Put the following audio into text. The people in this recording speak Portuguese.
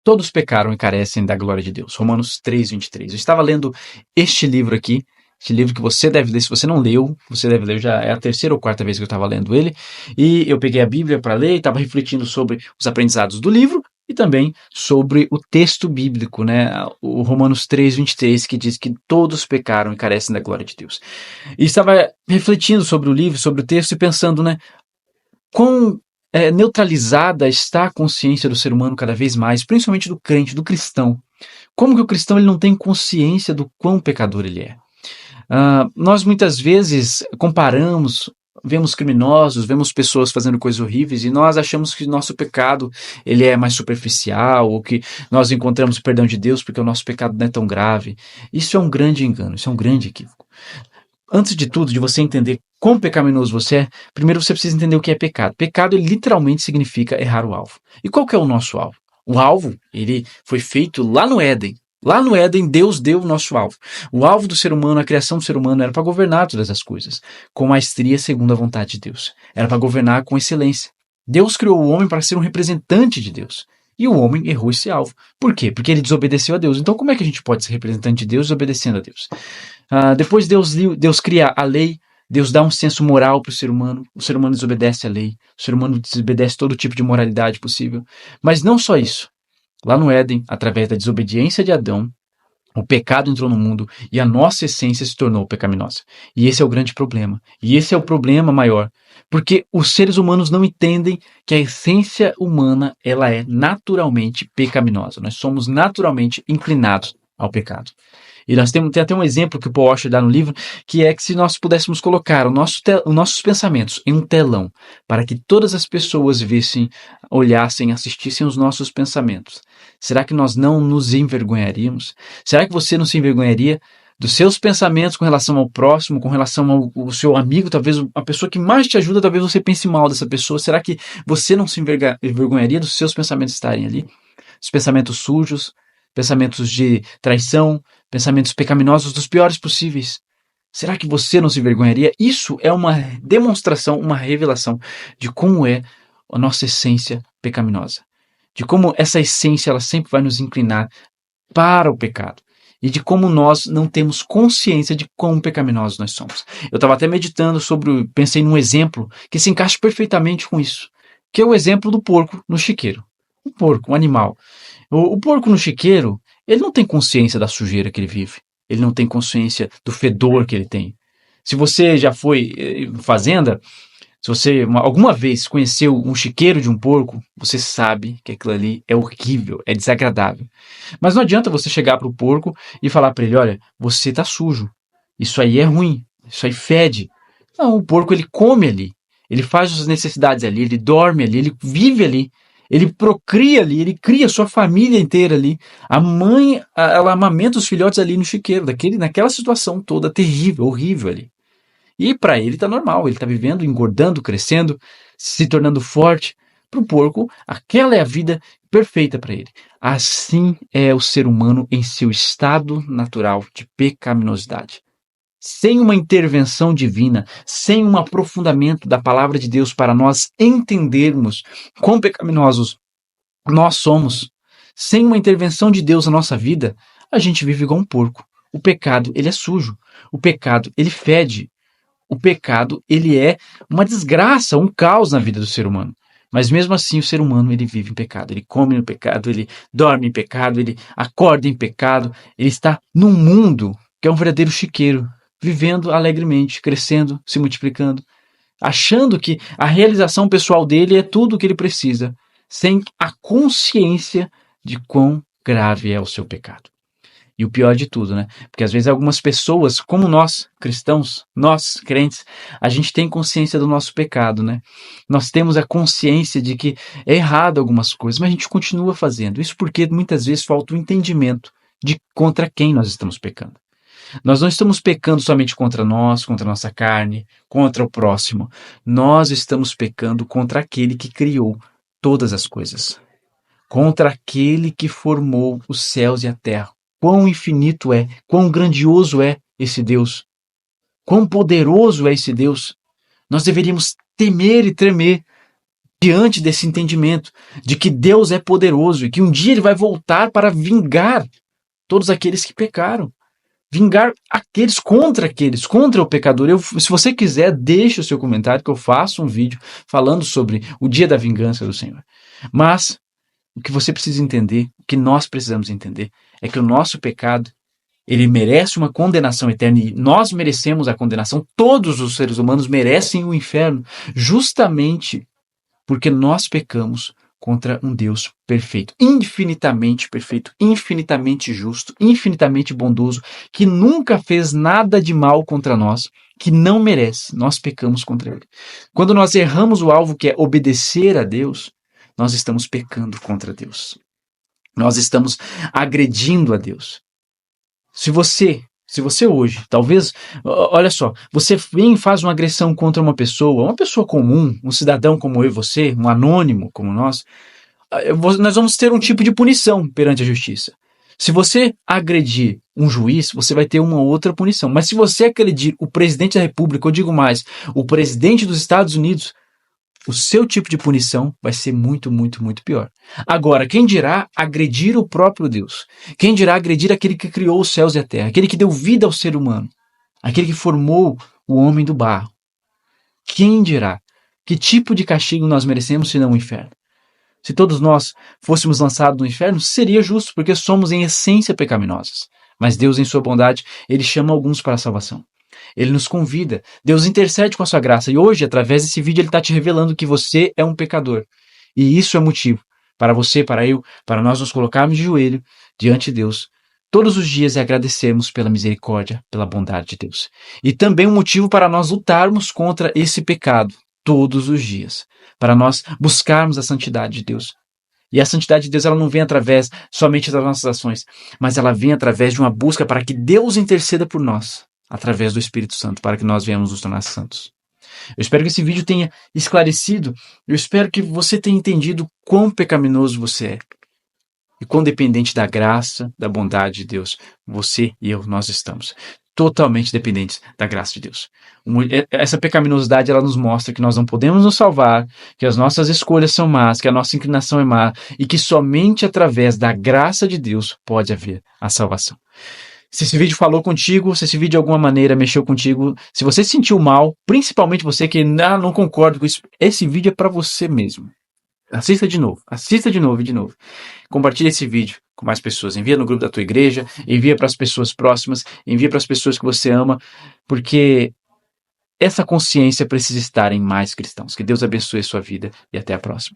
Todos pecaram e carecem da glória de Deus. Romanos 3:23. Eu estava lendo este livro aqui, este livro que você deve ler. Se você não leu, você deve ler. Já é a terceira ou quarta vez que eu estava lendo ele. E eu peguei a Bíblia para ler e estava refletindo sobre os aprendizados do livro e também sobre o texto bíblico, né? O Romanos 3:23, que diz que todos pecaram e carecem da glória de Deus. E estava refletindo sobre o livro, sobre o texto e pensando, né? Quão neutralizada está a consciência do ser humano cada vez mais, principalmente do crente, do cristão. Como que o cristão ele não tem consciência do quão pecador ele é? Nós muitas vezes comparamos, vemos criminosos, vemos pessoas fazendo coisas horríveis e nós achamos que o nosso pecado ele é mais superficial ou que nós encontramos o perdão de Deus porque o nosso pecado não é tão grave. Isso é um grande engano, isso é um grande equívoco. Antes de tudo, de você entender quão pecaminoso você é, primeiro você precisa entender o que é pecado. Pecado, ele literalmente significa errar o alvo. E qual que é o nosso alvo? O alvo, ele foi feito lá no Éden. Lá no Éden, Deus deu o nosso alvo. O alvo do ser humano, a criação do ser humano, era para governar todas as coisas, com maestria segundo a vontade de Deus. Era para governar com excelência. Deus criou o homem para ser um representante de Deus. E o homem errou esse alvo. Por quê? Porque ele desobedeceu a Deus. Então, como é que a gente pode ser representante de Deus desobedecendo a Deus? Depois Deus cria a lei, Deus dá um senso moral para o ser humano desobedece a lei, o ser humano desobedece todo tipo de moralidade possível. Mas não só isso. Lá no Éden, através da desobediência de Adão, o pecado entrou no mundo e a nossa essência se tornou pecaminosa. E esse é o grande problema. E esse é o problema maior. Porque os seres humanos não entendem que a essência humana ela é naturalmente pecaminosa. Nós somos naturalmente inclinados ao pecado. E nós tem até um exemplo que o Paul Washer dá no livro, que é que se nós pudéssemos colocar os nossos pensamentos em um telão, para que todas as pessoas vissem, olhassem, assistissem os nossos pensamentos, será que nós não nos envergonharíamos? Será que você não se envergonharia dos seus pensamentos com relação ao próximo, com relação ao seu amigo, talvez a pessoa que mais te ajuda, talvez você pense mal dessa pessoa? Será que você não se envergonharia dos seus pensamentos estarem ali? Os pensamentos sujos, pensamentos de traição, pensamentos pecaminosos dos piores possíveis. Será que você não se envergonharia? Isso é uma demonstração, uma revelação de como é a nossa essência pecaminosa. De como essa essência ela sempre vai nos inclinar para o pecado. E de como nós não temos consciência de quão pecaminosos nós somos. Eu estava até meditando pensei num exemplo que se encaixa perfeitamente com isso, que é o exemplo do porco no chiqueiro. Um porco, um animal. O porco no chiqueiro, ele não tem consciência da sujeira que ele vive. Ele não tem consciência do fedor que ele tem. Se você já foi em fazenda, se você alguma vez conheceu um chiqueiro de um porco, você sabe que aquilo ali é horrível, é desagradável. Mas não adianta você chegar para o porco e falar para ele, olha, você está sujo, isso aí é ruim, isso aí fede. Não, o porco ele come ali, ele faz as necessidades ali, ele dorme ali, ele vive ali. Ele procria ali, ele cria sua família inteira ali. A mãe, ela amamenta os filhotes ali no chiqueiro, naquela situação toda terrível, horrível ali. E para ele está normal, ele está vivendo, engordando, crescendo, se tornando forte. Para o porco, aquela é a vida perfeita para ele. Assim é o ser humano em seu estado natural de pecaminosidade. Sem uma intervenção divina, sem um aprofundamento da palavra de Deus para nós entendermos quão pecaminosos nós somos, sem uma intervenção de Deus na nossa vida, a gente vive igual um porco. O pecado, ele é sujo. O pecado, ele fede. O pecado, ele é uma desgraça, um caos na vida do ser humano. Mas mesmo assim, o ser humano, ele vive em pecado. Ele come no pecado, ele dorme em pecado, ele acorda em pecado. Ele está num mundo que é um verdadeiro chiqueiro, vivendo alegremente, crescendo, se multiplicando, achando que a realização pessoal dele é tudo o que ele precisa, sem a consciência de quão grave é o seu pecado. E o pior de tudo, né? Porque às vezes algumas pessoas, como nós, cristãos, nós, crentes, a gente tem consciência do nosso pecado, né? Nós temos a consciência de que é errado algumas coisas, mas a gente continua fazendo. Isso porque muitas vezes falta o entendimento de contra quem nós estamos pecando. Nós não estamos pecando somente contra nós, contra a nossa carne, contra o próximo. Nós estamos pecando contra aquele que criou todas as coisas. Contra aquele que formou os céus e a terra. Quão infinito é, quão grandioso é esse Deus. Quão poderoso é esse Deus. Nós deveríamos temer e tremer diante desse entendimento de que Deus é poderoso e que um dia Ele vai voltar para vingar todos aqueles que pecaram. Vingar aqueles, contra o pecador. Se você quiser, deixe o seu comentário que eu faço um vídeo falando sobre o dia da vingança do Senhor. Mas o que você precisa entender, o que nós precisamos entender, é que o nosso pecado, ele merece uma condenação eterna e nós merecemos a condenação. Todos os seres humanos merecem o inferno, justamente porque nós pecamos contra um Deus perfeito, infinitamente justo, infinitamente bondoso, que nunca fez nada de mal contra nós, que não merece. Nós pecamos contra Ele. Quando nós erramos o alvo, que é obedecer a Deus, nós estamos pecando contra Deus. Nós estamos agredindo a Deus. Se você hoje, talvez, olha só, você vem e faz uma agressão contra uma pessoa comum, um cidadão como eu e você, um anônimo como nós vamos ter um tipo de punição perante a justiça. Se você agredir um juiz, você vai ter uma outra punição. Mas se você agredir o presidente da República, eu digo mais, o presidente dos Estados Unidos, o seu tipo de punição vai ser muito, muito, muito pior. Agora, quem dirá agredir o próprio Deus? Quem dirá agredir aquele que criou os céus e a terra? Aquele que deu vida ao ser humano? Aquele que formou o homem do barro? Quem dirá? Que tipo de castigo nós merecemos senão o inferno? Se todos nós fôssemos lançados no inferno, seria justo, porque somos em essência pecaminosos. Mas Deus, em sua bondade, Ele chama alguns para a salvação. Ele nos convida, Deus intercede com a sua graça. E hoje, através desse vídeo, Ele está te revelando que você é um pecador. E isso é motivo para você, para eu, para nós nos colocarmos de joelho diante de Deus todos os dias e agradecermos pela misericórdia, pela bondade de Deus. E também um motivo para nós lutarmos contra esse pecado todos os dias, para nós buscarmos a santidade de Deus. E a santidade de Deus, ela não vem através somente das nossas ações, mas ela vem através de uma busca para que Deus interceda por nós, através do Espírito Santo, para que nós venhamos nos tornar santos. Eu espero que esse vídeo tenha esclarecido, eu espero que você tenha entendido quão pecaminoso você é e quão dependente da graça, da bondade de Deus você e eu, nós estamos. Totalmente dependentes da graça de Deus. Essa pecaminosidade, ela nos mostra que nós não podemos nos salvar, que as nossas escolhas são más, que a nossa inclinação é má e que somente através da graça de Deus pode haver a salvação. Se esse vídeo falou contigo, se esse vídeo de alguma maneira mexeu contigo, se você se sentiu mal, principalmente você que não concorda com isso, esse vídeo é para você mesmo. Assista de novo e de novo. Compartilhe esse vídeo com mais pessoas. Envia no grupo da tua igreja, envia para as pessoas próximas, envia para as pessoas que você ama, porque essa consciência precisa estar em mais cristãos. Que Deus abençoe a sua vida e até a próxima.